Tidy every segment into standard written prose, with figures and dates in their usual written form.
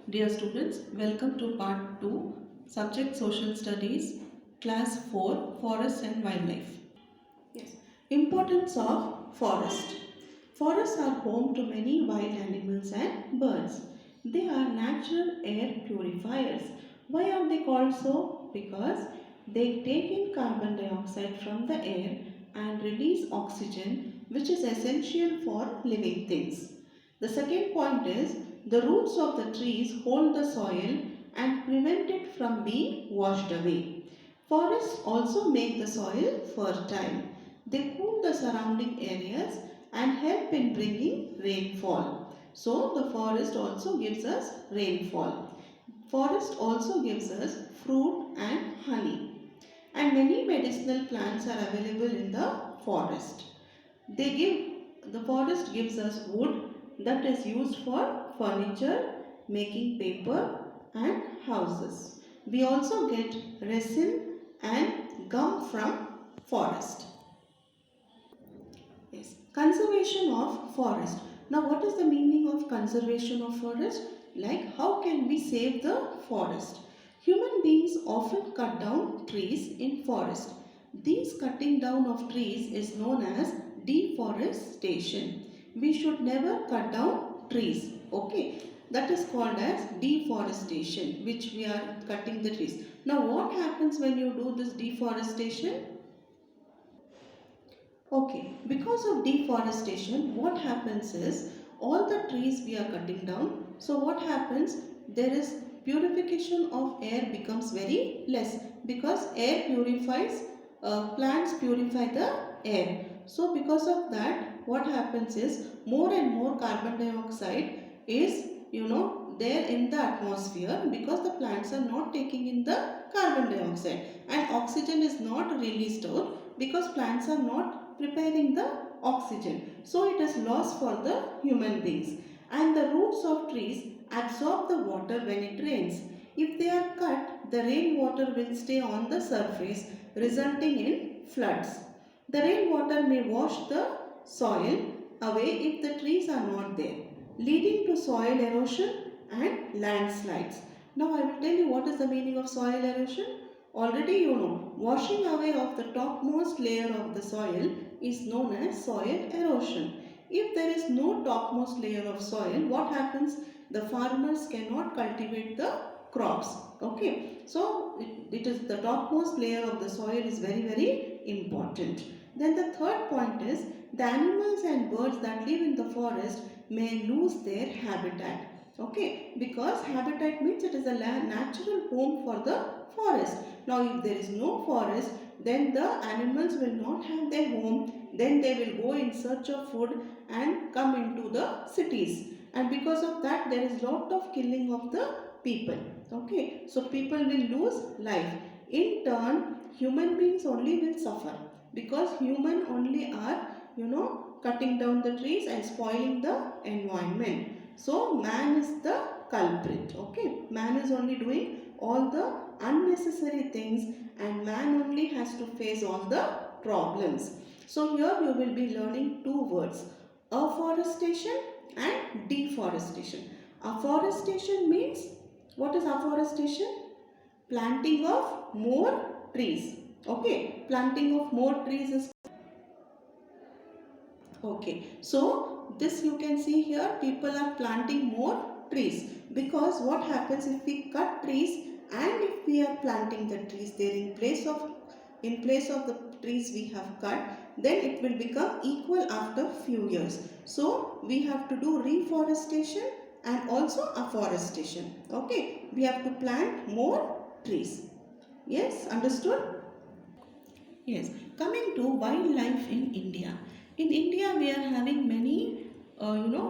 Dear students, welcome to part 2, subject social studies, class 4, forest and wildlife. Yes. Importance of forest. Forests are home to many wild animals and birds. They are natural air purifiers. Why are they called so? Because they take in carbon dioxide from the air and release oxygen, which is essential for living things. The second point is the roots of the trees hold the soil and prevent it from being washed away. Forests also make the soil fertile. They cool the surrounding areas and help in bringing rainfall. So the forest also gives us rainfall. Forest also gives us fruit and honey. And many medicinal plants are available in the forest. The forest gives us wood that is used for furniture, making paper and houses. We also get resin and gum from forest. Yes. Conservation of forest. Now what is the meaning of conservation of forest? Like how can we save the forest? Human beings often cut down trees in forest. These cutting down of trees is known as deforestation. We should never cut down trees. Okay. That is called as deforestation, which we are cutting the trees. Now what happens when you do this deforestation? Okay, because of deforestation, what happens is all the trees we are cutting down. So what happens? There is purification of air becomes very less because air purifies, plants purify the air. So because of that, what happens is more and more carbon dioxide is there in the atmosphere because the plants are not taking in the carbon dioxide, and oxygen is not released out because plants are not preparing the oxygen. So it is loss for the human beings. And the roots of trees absorb the water when it rains. If they are cut, the rainwater will stay on the surface, resulting in floods. The rainwater may wash the soil away if the trees are not there, leading to soil erosion and landslides. Now I will tell you what is the meaning of soil erosion. Already you know, washing away of the topmost layer of the soil is known as soil erosion. If there is no topmost layer of soil, what happens? The farmers cannot cultivate the crops. Okay, so it is the topmost layer of the soil is very important. Then the third point is the animals and birds that live in the forest may lose their habitat. Okay, because habitat means it is a natural home for the forest. Now if there is no forest, then the animals will not have their home, then they will go in search of food and come into the cities, and because of that there is lot of killing of the people. Okay, so people will lose life. In turn, human beings only will suffer because human only are cutting down the trees and spoiling the environment. So man is the culprit. Okay, man is only doing all the unnecessary things and man only has to face all the problems. So here you will be learning two words, afforestation and deforestation. Afforestation means, what is afforestation? Planting of more trees. Okay, planting of more trees is okay. So this you can see here, people are planting more trees because what happens if we cut trees and if we are planting the trees there in place of the trees we have cut, then it will become equal after few years. So we have to do reforestation and also afforestation. Okay, we have to plant more trees. Yes, understood? Yes, coming to wildlife in India. In India, we are having many,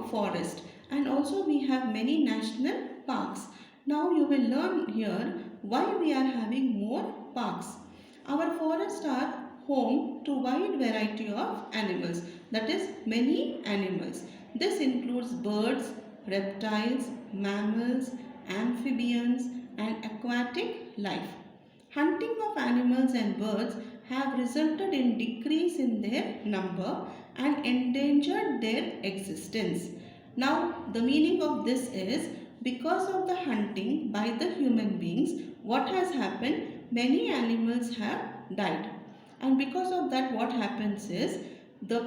forest, and also we have many national parks. Now you will learn here why we are having more parks. Our forests are home to wide variety of animals, that is many animals. This includes birds, reptiles, mammals, amphibians and aquatic life. Hunting of animals and birds have resulted in decrease in their number and endangered their existence. Now, the meaning of this is because of the hunting by the human beings, what has happened? Many animals have died. And because of that, what happens is the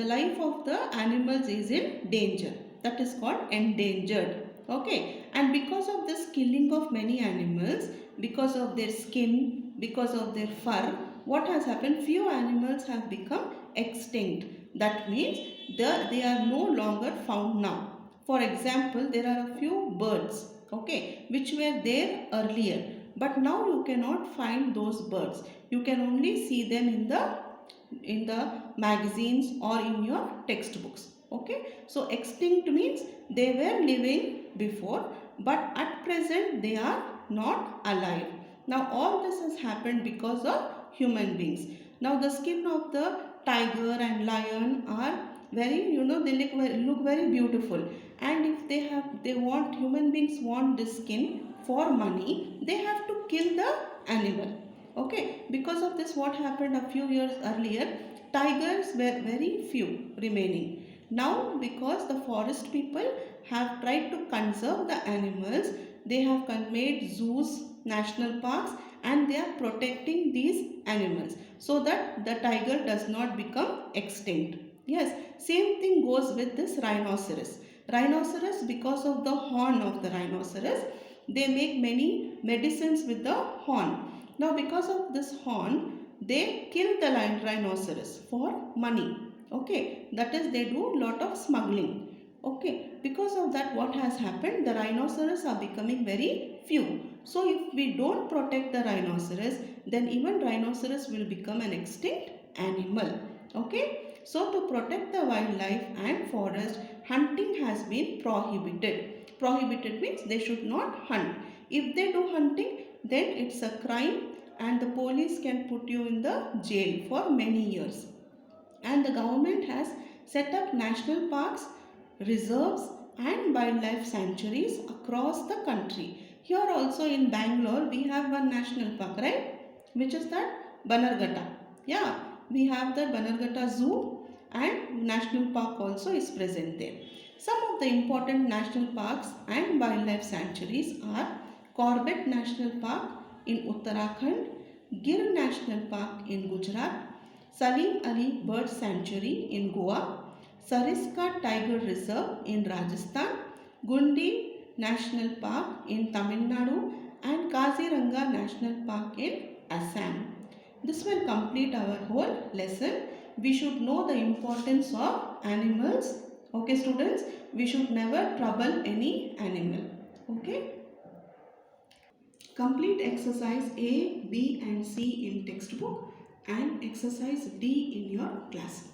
life of the animals is in danger. That is called endangered. Okay. And because of this killing of many animals, because of their skin, because of their fur, what has happened? Few animals have become extinct. That means they are no longer found now. For example, there are a few birds, okay, which were there earlier, but now you cannot find those birds. You can only see them in the magazines or in your textbooks. Okay, so extinct means they were living before, but at present they are not alive. Now all this has happened because of human beings. Now the skin of the tiger and lion are very, they look very beautiful, and if they want human beings want this skin for money, they have to kill the animal. Okay, because of this, what happened a few years earlier, tigers were very few remaining. Now because the forest people have tried to conserve the animals, they have made zoos, national parks, and they are protecting these animals so that the tiger does not become extinct. Yes, same thing goes with this rhinoceros. Rhinoceros, because of the horn of the rhinoceros, they make many medicines with the horn. Now because of this horn, they kill the rhinoceros for money. Okay, that is they do lot of smuggling. Okay, because of that, what has happened? The rhinoceros are becoming very few. So if we don't protect the rhinoceros, then even rhinoceros will become an extinct animal. Okay, so to protect the wildlife and forest, hunting has been prohibited. Prohibited means they should not hunt. If they do hunting, then it's a crime and the police can put you in the jail for many years. And the government has set up national parks, reserves, and wildlife sanctuaries across the country. Here also in Bangalore, we have one national park, right? Which is that Bannerghatta. Yeah, we have the Bannerghatta Zoo, and national park also is present there. Some of the important national parks and wildlife sanctuaries are Corbett National Park in Uttarakhand, Gir National Park in Gujarat, Salim Ali Bird Sanctuary in Goa, Sariska Tiger Reserve in Rajasthan, Gundi National Park in Tamil Nadu, and Kaziranga National Park in Assam. This will complete our whole lesson. We should know the importance of animals. Okay, students, we should never trouble any animal. Okay. Complete exercise A, B and C in textbook and exercise D in your class.